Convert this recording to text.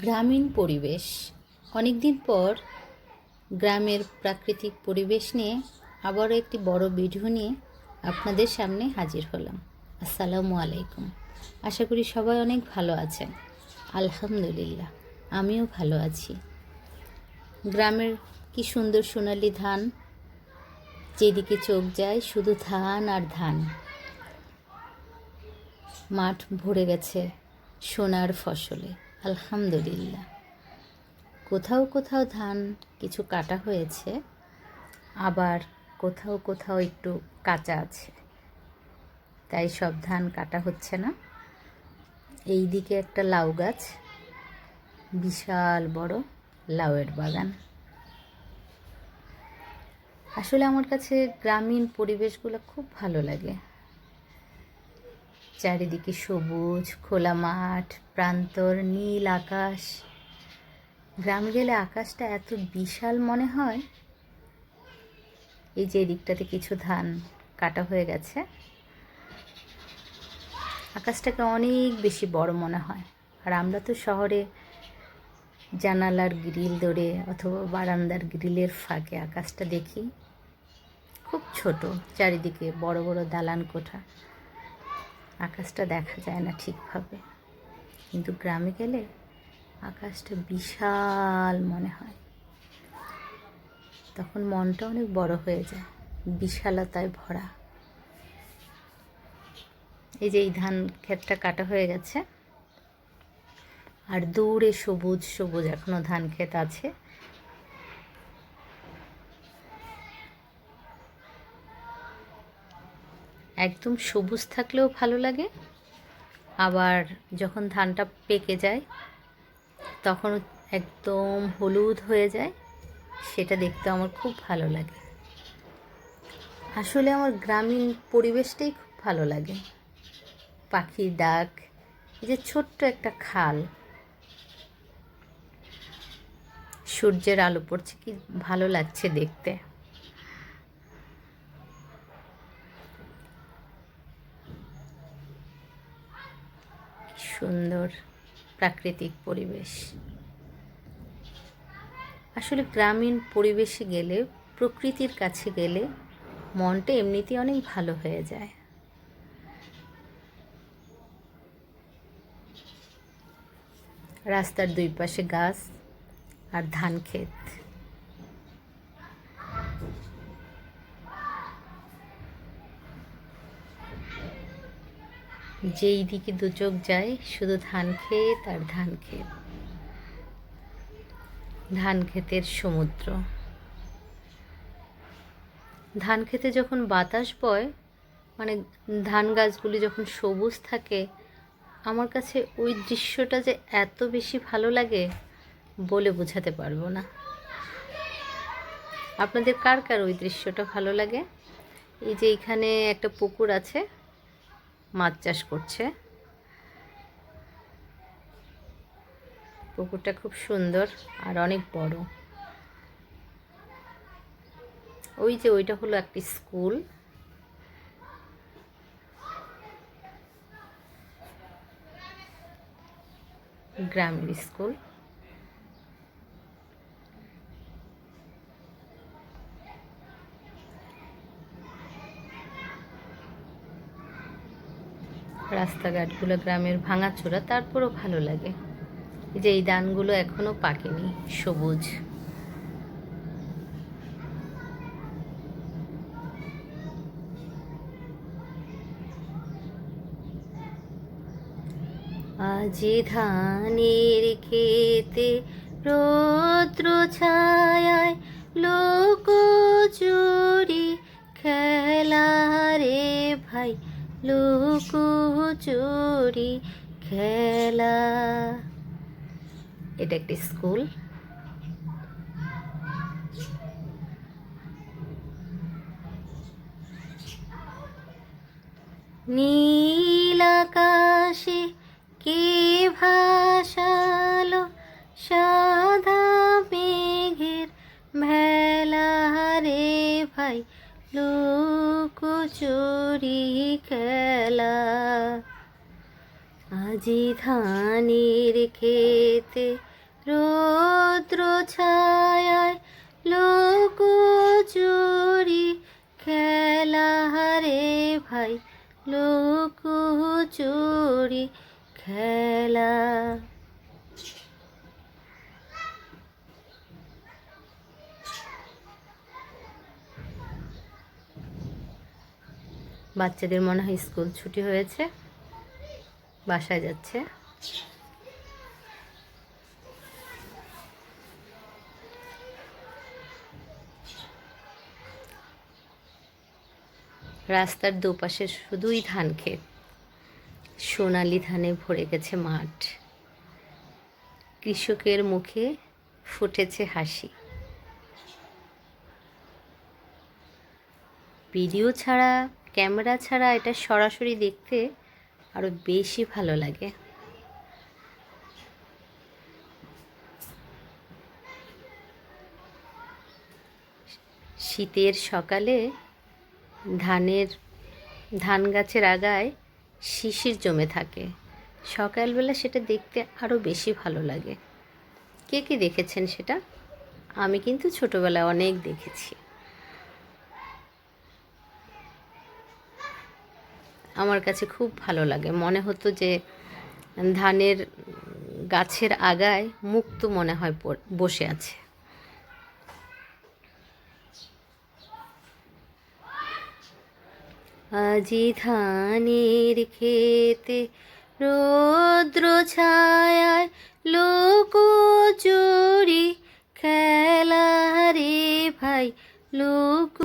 গ্রামীণ পরিবেশ। অনেক দিন পর গ্রামের প্রাকৃতিক পরিবেশ নিয়ে আবারও একটি বড় ভিডিও নিয়ে আপনাদের সামনে হাজির হলাম। আসসালামু আলাইকুম। আশা করি সবাই অনেক ভালো আছেন। আলহামদুলিল্লাহ, আমিও ভালো আছি। গ্রামের কি সুন্দর সোনালি ধান, যেদিকে চোখ যায় শুধু ধান আর ধান। মাঠ ভরে গেছে সোনার ফসলে। আলহামদুলিল্লাহ। কোথাও কোথাও ধান কিছু কাটা হয়েছে, আবার কোথাও কোথাও একটু কাঁচা আছে, তাই সব ধান কাটা হচ্ছে না। এই দিকে একটা লাউ গাছ, বিশাল বড় লাউয়ের বাগান। আসলে আমার কাছে গ্রামীণ পরিবেশগুলো খুব ভালো লাগে। চারিদিকে সবুজ, খোলা মাঠ, প্রান্তর, নীল আকাশ। গ্রামে গেলে আকাশটা এত বিশাল মনে হয়। এই যে এদিকটাতে কিছু ধান কাটা হয়ে গেছে, আকাশটাকে অনেক বেশি বড় মনে হয়। আর আমরা তো শহরে জানালার গ্রিল ধরে অথবা বারান্দার গ্রিলের ফাঁকে আকাশটা দেখি, খুব ছোট, চারিদিকে বড় বড় দালান কোঠা, আকাশটা দেখা যায় না ঠিকভাবে। কিন্তু গ্রামে গেলে আকাশটা বিশাল মনে হয়, তখন মনটা অনেক বড় হয়ে যায়, বিশালতায় ভরা। এই যে এই ধান ক্ষেতটা কাটা হয়ে গেছে, আর দূরে সবুজ সবুজ এখনো ধান ক্ষেত আছে। একদম সবুজ থাকলেও ভালো লাগে, আবার যখন ধানটা পেকে যায় তখন একদম হলুদ হয়ে যায়, সেটা দেখতে আমার খুব ভালো লাগে। আসলে আমার গ্রামীণ পরিবেশটাই খুব ভালো লাগে। পাখির ডাক, এই যে ছোট্ট একটা খাল, সূর্যের আলো পড়ছে, কি ভালো লাগছে দেখতে। সুন্দর প্রাকৃতিক পরিবেশ। আসলে গ্রামীণ পরিবেশে গেলে, প্রকৃতির কাছে গেলে মনটা এমনিতেই অনেক ভালো হয়ে যায়। রাস্তার দুই পাশে গাছ আর ধান ক্ষেত। যেই দিকে দু চোখ যায় শুধু ধান ক্ষেত আর ধান ক্ষেত, ধান ক্ষেতের সমুদ্র। ধান ক্ষেতে যখন বাতাস বয়, মানে ধান গাছগুলি যখন সবুজ থাকে, আমার কাছে ওই দৃশ্যটা যে এত বেশি ভালো লাগে বলে বোঝাতে পারবো না। আপনাদের কার কার ওই দৃশ্যটা ভালো লাগে? এই যে এখানে একটা পুকুর আছে, মাছ চাষ করছে। পুকুরটা খুব সুন্দর আর অনেক বড়। ওই যে ওইটা হলো একটি স্কুল। গ্রামের স্কুল। রাস্তাঘাটগুলো গ্রামের ভাঙাচোরা, তারপরও ভালো লাগে। এই যে এই ধানগুলো এখনো পাকেনি, সবুজ। আজি ধানের খেতে রৌদ্র ছায়ায় লোক চুরি খেলা রে ভাই, লোক চুরি খেলা। এটা একটি স্কুল। নীল আকাশে কে ভাসালো সাদা মেঘের ভেলা রে ভাই, লুকোচুরি খেলা। আজি ধানের খেতে রৌদ্র ছায়ায় লোক চুরি খেলা রে ভাই, লোক চুরি খেলা। বাচ্চাদের মনে হয় স্কুল ছুটি হয়েছে, বাসায় যাচ্ছে। রাস্তার দুপাশে শুধুই ধান ক্ষেত, সোনালি ধানে ভরে গেছে মাঠ। কৃষকের মুখে ফুটেছে হাসি। ভিডিও ছাড়া, ক্যামেরা ছাড়া এটা সরাসরি দেখতে আরো বেশি ভালো লাগে। শীতের সকালে ধান গাছের আগায় শিশির জমে থাকে। সকালবেলা সেটা দেখতে আরো বেশি ভালো লাগে। কে কে দেখেছেন সেটা? আমি কিন্তু ছোটবেলায় অনেক দেখেছি। আমার কাছে খুব ভালো লাগে। মনে হতো যে ধানের গাছের আগায় মুক্ত মনে হয় বসে আছে। আজি ধানের খেতে রৌদ্র ছায়ায় লোক চুরি খেলা রে ভাই, লোক